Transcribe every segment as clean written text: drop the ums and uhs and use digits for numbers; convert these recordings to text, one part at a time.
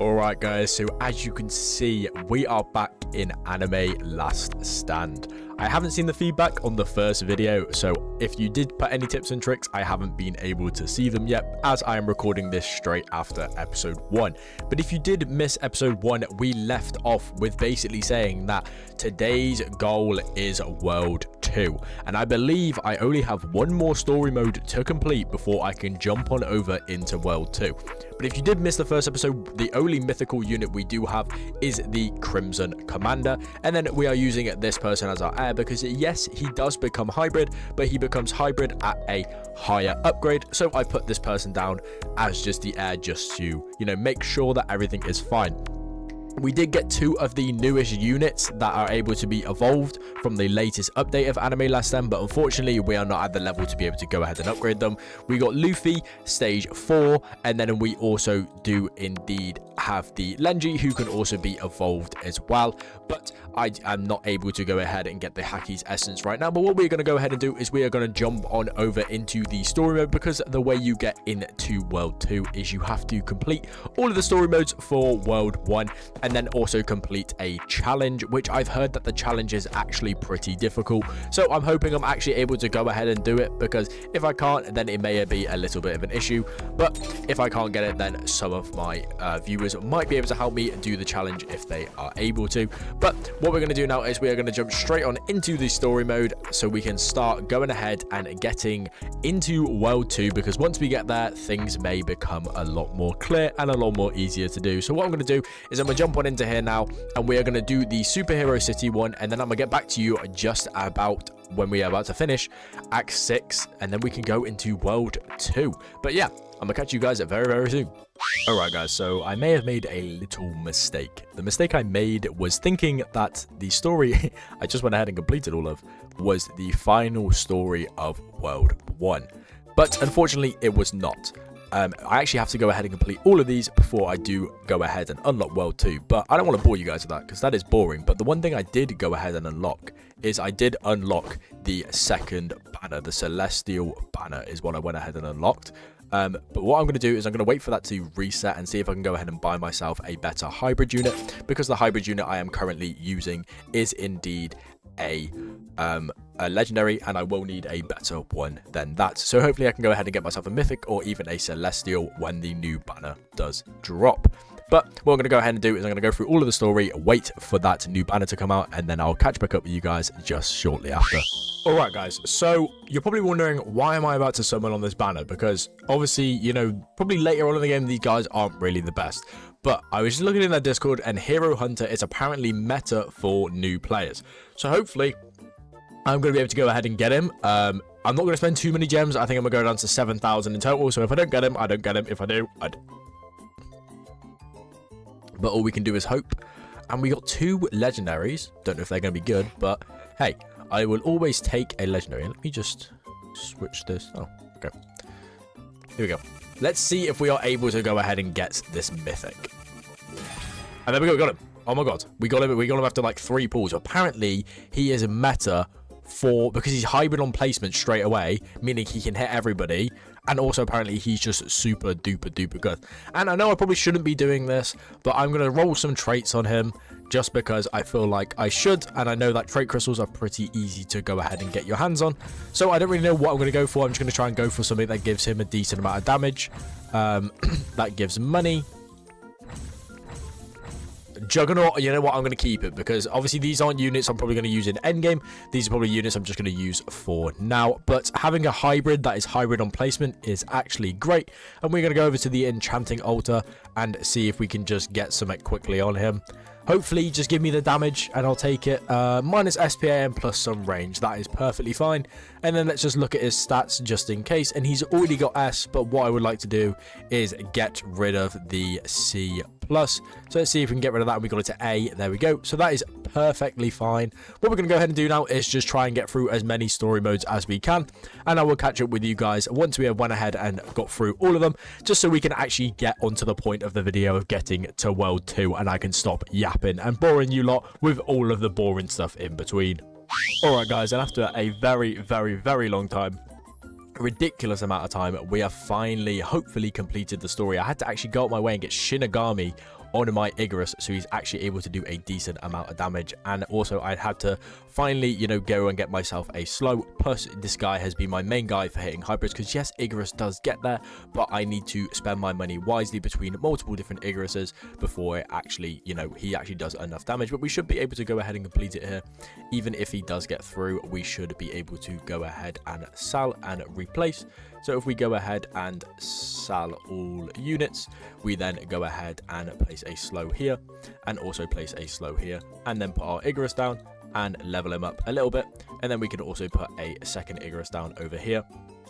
Alright guys, so as you can see, we are back in Anime Last Stand. I haven't seen the feedback on the first video, so if you did put any tips and tricks, I haven't been able to see them yet, as I am recording this straight after episode 1. But if you did miss episode 1, we left off with basically saying that today's goal is World 2. And I believe I only have one more story mode to complete before I can jump on over into World 2. But if you did miss the first episode, the only mythical unit we do have is the Crimson Commander. And then we are using this person as our heir because, yes, he does become hybrid, but he becomes hybrid at a higher upgrade. So I put this person down as just the heir just to, make sure that everything is fine. We did get 2 of the newest units that are able to be evolved from the latest update of Anime Last Stand, but unfortunately we are not at the level to be able to go ahead and upgrade them. We got Luffy stage 4, and then we also do indeed have the Lenji, who can also be evolved as well, but I am not able to go ahead and get the Haki's essence right now. But what we're going to go ahead and do is we are going to jump on over into the story mode, because the way you get into World 2 is you have to complete all of the story modes for World 1 and then also complete a challenge, which I've heard that the challenge is actually pretty difficult. So I'm hoping I'm actually able to go ahead and do it, because if I can't, then it may be a little bit of an issue. But if I can't get it, then some of my viewers might be able to help me do the challenge if they are able to. But what we're going to do now is we are going to jump straight on into the story mode so we can start going ahead and getting into World 2, because once we get there, things may become a lot more clear and a lot more easier to do. So what I'm going to do is I'm going to jump on into here now, and we are going to do the superhero city one, and then I'm going to get back to you just about when we are about to finish Act 6, and then we can go into World 2. But yeah, I'm gonna catch you guys very, very soon. Alright guys, so I may have made a little mistake. The mistake I made was thinking that the story I just went ahead and completed all of was the final story of World 1. But unfortunately, it was not. I actually have to go ahead and complete all of these before I do go ahead and unlock World 2. But I don't want to bore you guys with that, because that is boring. But the one thing I did go ahead and unlock is I did unlock the second banner. The Celestial banner is what I went ahead and unlocked. But what I'm going to do is I'm going to wait for that to reset and see if I can go ahead and buy myself a better hybrid unit, because the hybrid unit I am currently using is indeed a legendary, and I will need a better one than that. So hopefully I can go ahead and get myself a mythic or even a celestial when the new banner does drop. But what I'm going to go ahead and do is I'm going to go through all of the story, wait for that new banner to come out, and then I'll catch back up with you guys just shortly after. Alright guys, so you're probably wondering, why am I about to summon on this banner? Because obviously, probably later on in the game, these guys aren't really the best. But I was just looking in their Discord, and Hero Hunter is apparently meta for new players. So hopefully I'm going to be able to go ahead and get him. I'm not going to spend too many gems. I think I'm going to go down to 7,000 in total. So if I don't get him, I don't get him. If I do, I do. But all we can do is hope. And we got 2 legendaries. Don't know if they're going to be good, but hey, I will always take a legendary. Let me just switch this. Oh, okay. Here we go. Let's see if we are able to go ahead and get this mythic. And there we go. We got him. Oh my god. We got him after like 3 pulls. Apparently, he is a meta because he's hybrid on placement straight away, meaning he can hit everybody. And also, apparently, he's just super duper duper good. And I know I probably shouldn't be doing this, but I'm going to roll some traits on him just because I feel like I should. And I know that trait crystals are pretty easy to go ahead and get your hands on. So I don't really know what I'm going to go for. I'm just going to try and go for something that gives him a decent amount of damage. That gives money. Juggernaut, you know what, I'm going to keep it, because obviously these aren't units I'm probably going to use in endgame. These are probably units I'm just going to use for now, but having a hybrid that is hybrid on placement is actually great. And we're going to go over to the enchanting altar and see if we can just get something quickly on him. Hopefully just give me the damage and I'll take it. Minus SPAM plus some range, that is perfectly fine. And then let's just look at his stats just in case, and he's already got S, but what I would like to do is get rid of the C+. So let's see if we can get rid of that, and we got it to A. There we go. So that is perfectly fine. What we're going to go ahead and do now is just try and get through as many story modes as we can, and I will catch up with you guys once we have went ahead and got through all of them, just so we can actually get onto the point of the video of getting to World 2, and I can stop yapping and boring you lot with all of the boring stuff in between. Alright guys, and after a very, very, very long time, a ridiculous amount of time, we have finally, hopefully completed the story. I had to actually go out my way and get Shinigami on my Icarus, so he's actually able to do a decent amount of damage. And also I had to finally, you know, go and get myself a slow, plus this guy has been my main guy for hitting hybrids, because yes, Icarus does get there, but I need to spend my money wisely between multiple different Ikaruses before it actually, you know, he actually does enough damage. But we should be able to go ahead and complete it here. Even if he does get through, we should be able to go ahead and sell and replace. So if we go ahead and sell all units, we then go ahead and place a slow here, and also place a slow here, and then put our Icarus down and level him up a little bit. And then we can also put a second Icarus down over here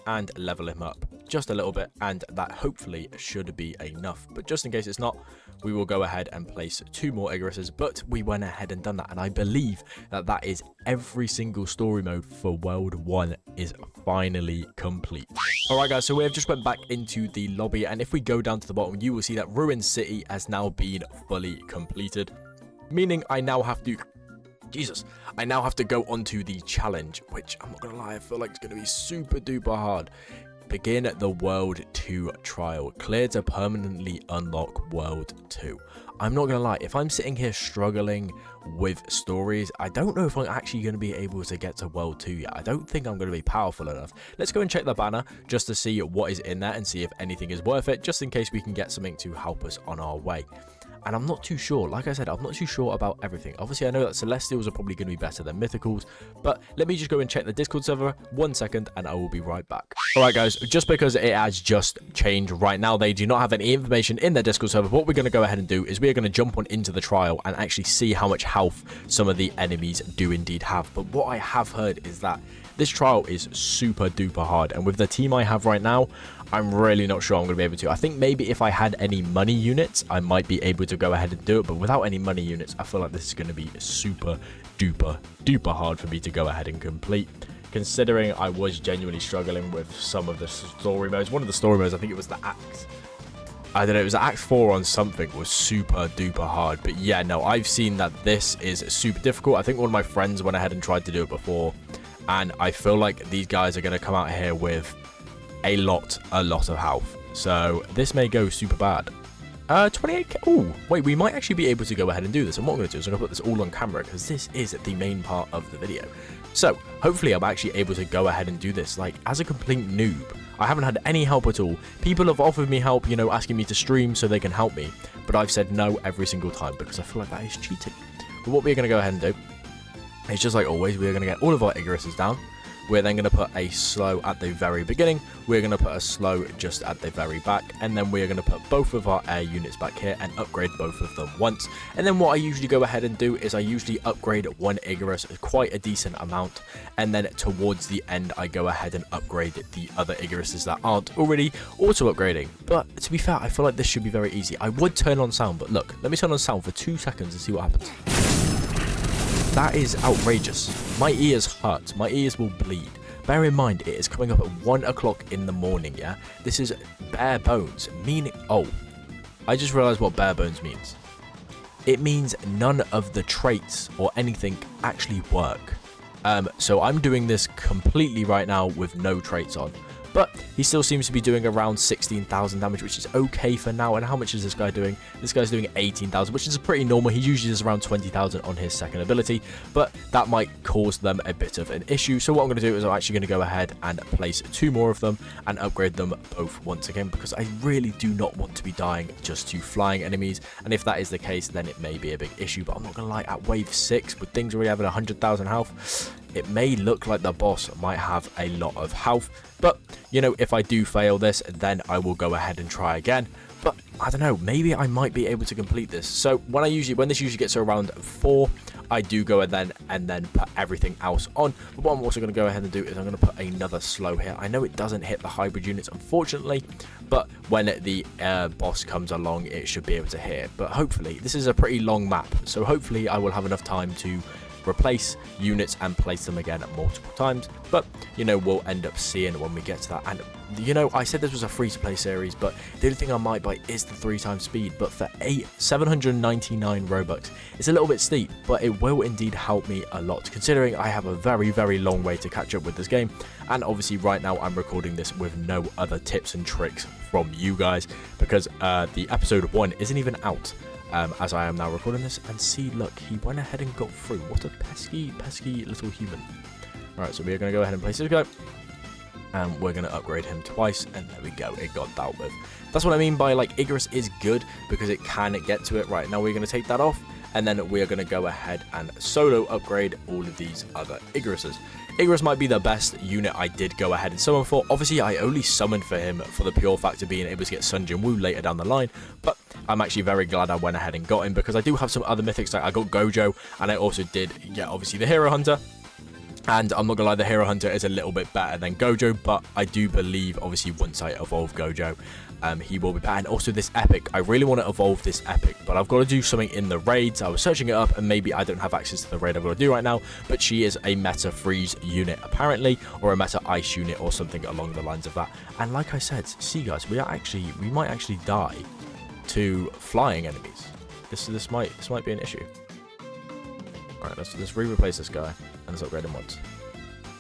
and level him up just a little bit, and that hopefully should be enough. But just in case it's not, we will go ahead and place 2 more Ikaruses. But we went ahead and done that, and I believe that that is every single story mode for World 1 is finally complete. Alright guys, so we have just went back into the lobby, and if we go down to the bottom, you will see that Ruined City has now been fully completed, meaning I now have to I now have to go onto the challenge, which I'm not gonna lie, I feel like it's gonna be super duper hard. Begin the World 2 trial. Clear to permanently unlock World 2. I'm not gonna lie, if I'm sitting here struggling with stories, I don't know if I'm actually going to be able to get to World 2 yet. I don't think I'm going to be powerful enough. Let's go and check the banner just to see what is in there and see if anything is worth it, just in case we can get something to help us on our way. And I'm not too sure. Like I said, I'm not too sure about everything. Obviously, I know that Celestials are probably going to be better than Mythicals, but let me just go and check the Discord server 1 second, and I will be right back. Alright guys, just because it has just changed right now, they do not have any information in their Discord server. What we're going to go ahead and do is we are going to jump on into the trial and actually see how much health some of the enemies do indeed have. But what I have heard is that this trial is super duper hard, and with the team I have right now, I'm really not sure I'm going to be able to. I think maybe if I had any money units, I might be able to go ahead and do it, but without any money units, I feel like this is going to be super duper hard for me to go ahead and complete, considering I was genuinely struggling with some of the story modes. One of the story modes, I think it was the Axe. I don't know, it was Act 4 on something, was super duper hard. But yeah, no, I've seen that this is super difficult. I think one of my friends went ahead and tried to do it before, and I feel like these guys are going to come out here with a lot of health. So this may go super bad. 28k. Oh, wait, we might actually be able to go ahead and do this. And what I'm going to do is I'm going to put this all on camera, because this is the main part of the video. So hopefully I'm actually able to go ahead and do this, like, as a complete noob. I haven't had any help at all. People have offered me help, you know, asking me to stream so they can help me, but I've said no every single time because I feel like that is cheating. But what we're going to go ahead and do is, just like always, we're going to get all of our Ikaruses down. We're then going to put a slow at the very beginning. We're going to put a slow just at the very back. And then we're going to put both of our air units back here and upgrade both of them once. And then what I usually go ahead and do is I usually upgrade one Icarus quite a decent amount. And then towards the end, I go ahead and upgrade the other Icaruses that aren't already auto-upgrading. But to be fair, I feel like this should be very easy. I would turn on sound, but look, let me turn on sound for 2 seconds and see what happens. That is outrageous. My ears hurt. My ears will bleed. Bear in mind, it is coming up at 1 o'clock in the morning, yeah? This is bare bones, meaning... Oh, I just realized what bare bones means. It means none of the traits or anything actually work. So I'm doing this completely right now with no traits on. But he still seems to be doing around 16,000 damage, which is okay for now. And how much is this guy doing? This guy's doing 18,000, which is pretty normal. He usually does around 20,000 on his second ability, but that might cause them a bit of an issue. So what I'm going to do is I'm actually going to go ahead and place 2 more of them and upgrade them both once again, because I really do not want to be dying just to flying enemies. And if that is the case, then it may be a big issue. But I'm not going to lie, at wave 6, with things already having 100,000 health, it may look like the boss might have a lot of health. But, you know, if I do fail this, then I will go ahead and try again. But, I don't know, maybe I might be able to complete this. So, when this usually gets to around 4, I do go and then put everything else on. But what I'm also going to go ahead and do is I'm going to put another slow here. I know it doesn't hit the hybrid units, unfortunately, but when the boss comes along, it should be able to hit. But hopefully, this is a pretty long map, so hopefully I will have enough time to replace units and place them again multiple times. But, you know, we'll end up seeing when we get to that. And, you know, I said this was a free-to-play series, but the only thing I might buy is the 3x speed. But for 799 Robux, it's a little bit steep, but it will indeed help me a lot, considering I have a very long way to catch up with this game. And obviously right now I'm recording this with no other tips and tricks from you guys, because the episode 1 isn't even out. as I am now recording this. And see, look, he went ahead and got through. What a pesky little human. Alright, so we are going to go ahead and place this guy. And we're going to upgrade him twice, and there we go, it got dealt with. That's what I mean by, like, Icarus is good, because it can get to it. Right, now we're going to take that off, and then we're going to go ahead and solo upgrade all of these other Icaruses. Icarus might be the best unit I did go ahead and summon for. Obviously, I only summoned for him for the pure fact of being able to get Sun Jin Woo later down the line, but I'm actually very glad I went ahead and got him, because I do have some other mythics, like I got Gojo, and I also did get, obviously, the Hero Hunter. And I'm not gonna lie, the Hero Hunter is a little bit better than Gojo, but I do believe, obviously, once I evolve Gojo, he will be better. And also this Epic, I really want to evolve this Epic, but I've got to do something in the raids. I was searching it up, and maybe I don't have access to the raid I've got to do right now, but she is a meta freeze unit, apparently, or a meta ice unit, or something along the lines of that. And like I said, see guys, we might actually die to flying enemies. This might be an issue. Alright, let's replace this guy, and let's upgrade him once.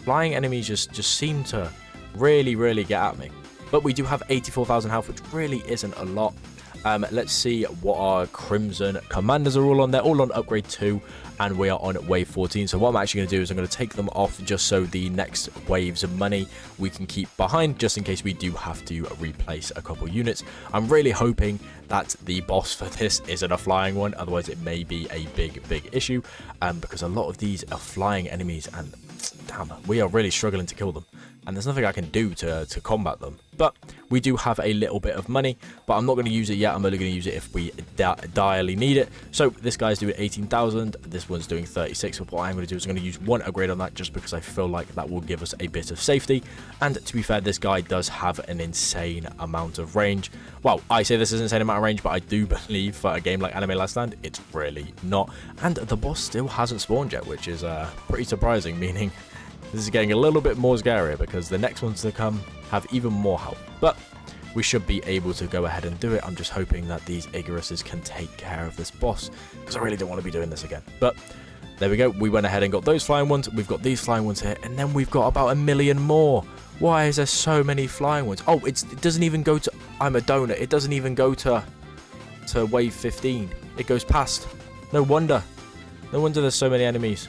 Flying enemies just seem to really get at me. But we do have 84,000 health, which really isn't a lot. Let's see what our Crimson Commanders are all on. They're all on upgrade 2, and we are on wave 14. So what I'm actually going to do is I'm going to take them off just so the next waves of money we can keep behind, just in case we do have to replace a couple units. I'm really hoping that the boss for this isn't a flying one, otherwise it may be a big issue, because a lot of these are flying enemies, and damn, we are really struggling to kill them. And there's nothing I can do to combat them. But we do have a little bit of money, but I'm not going to use it yet. I'm only going to use it if we direly need it. So this guy's doing 18,000. This one's doing 36. So what I'm going to do is I'm going to use one upgrade on that, just because I feel like that will give us a bit of safety. And to be fair, this guy does have an insane amount of range. Well, I say this is an insane amount of range, but I do believe for a game like Anime Last Stand, it's really not. And the boss still hasn't spawned yet, which is pretty surprising, meaning this is getting a little bit more scarier, because the next ones to come have even more health. But we should be able to go ahead and do it. I'm just hoping that these Icaruses can take care of this boss, because I really don't want to be doing this again. But there we go. We went ahead and got those flying ones. We've got these flying ones here, and then we've got about 1 million more. Why is there so many flying ones? Oh, it doesn't even go to... I'm a donut. It doesn't even go to wave 15. It goes past. No wonder. No wonder there's so many enemies.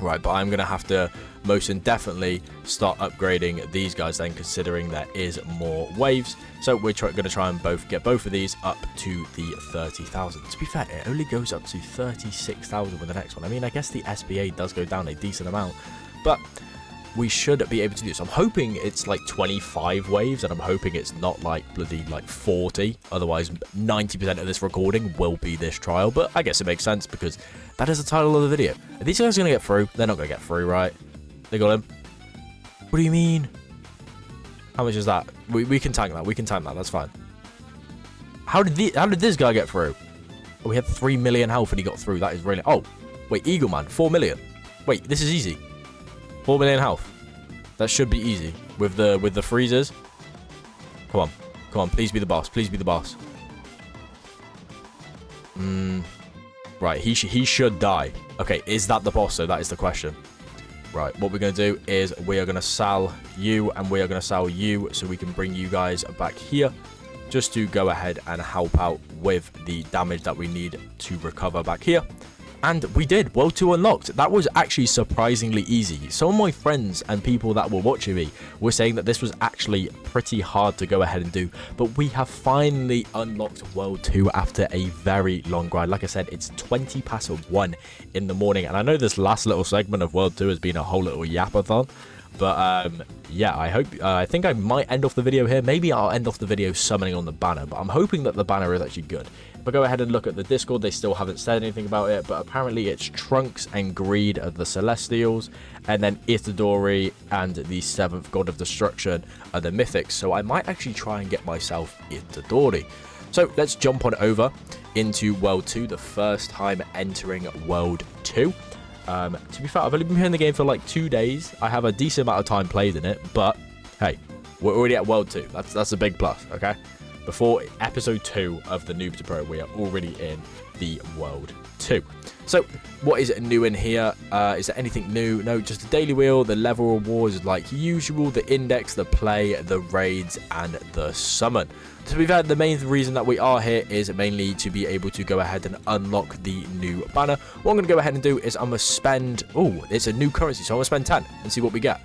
Right, but I'm going to have to most indefinitely start upgrading these guys then, considering there is more waves. So we're going to try and get both of these up to the 30,000. To be fair, it only goes up to 36,000 with the next one. I mean, I guess the SBA does go down a decent amount, but we should be able to do this. I'm hoping it's like 25 waves, and I'm hoping it's not like bloody like 40. Otherwise, 90% of this recording will be this trial, but I guess it makes sense because that is the title of the video. Are these guys going to get through? They're not going to get through, right? They got him. What do you mean? How much is that? We can tank that. We can tank that. That's fine. How did this guy get through? Oh, we had 3 million health and he got through. That is really... Oh, wait, Eagle Man, 4 million. Wait, this is easy. 4 million health. That should be easy with the freezers. Come on. Come on, please be the boss. Please be the boss. Right, he should die. Okay, is that the boss though? That is the question. Right, what we're going to do is we are going to sell you and we are going to sell you so we can bring you guys back here just to go ahead and help out with the damage that we need to recover back here. And we did. World 2 unlocked. That was actually surprisingly easy. Some of my friends and people that were watching me were saying that this was actually pretty hard to go ahead and do. But we have finally unlocked World 2 after a very long grind. Like I said, it's 20 past 1 in the morning. And I know this last little segment of World 2 has been a whole little yapathon. But yeah, I think I might end off the video here. Maybe I'll end off the video summoning on the banner. But I'm hoping that the banner is actually good. If I go ahead and look at the Discord, they still haven't said anything about it, but apparently it's Trunks and Greed are the Celestials, and then Itadori and the 7th God of Destruction are the Mythics, so I might actually try and get myself Itadori. So let's jump on over into World 2, the first time entering World 2. To be fair, I've only been playing the game for like 2 days. I have a decent amount of time played in it, but hey, we're already at World 2. That's a big plus, okay? before episode 2 of the Noob to Pro, we are already in the World 2. So, what is new in here? Is there anything new? No, just the daily wheel, the level rewards like usual, the index, the play, the raids, and the summon. To be fair, the main reason that we are here is mainly to be able to go ahead and unlock the new banner. What I'm going to go ahead and do is I'm going to spend... Oh, it's a new currency, so I'm going to spend 10 and see what we get.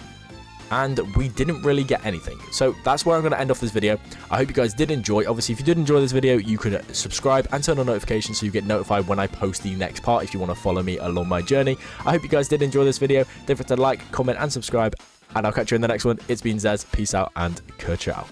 And we didn't really get anything. So that's where I'm going to end off this video. I hope you guys did enjoy. Obviously, if you did enjoy this video, you could subscribe and turn on notifications so you get notified when I post the next part if you want to follow me along my journey. I hope you guys did enjoy this video. Don't forget to like, comment, and subscribe. And I'll catch you in the next one. It's been Zez. Peace out and ciao.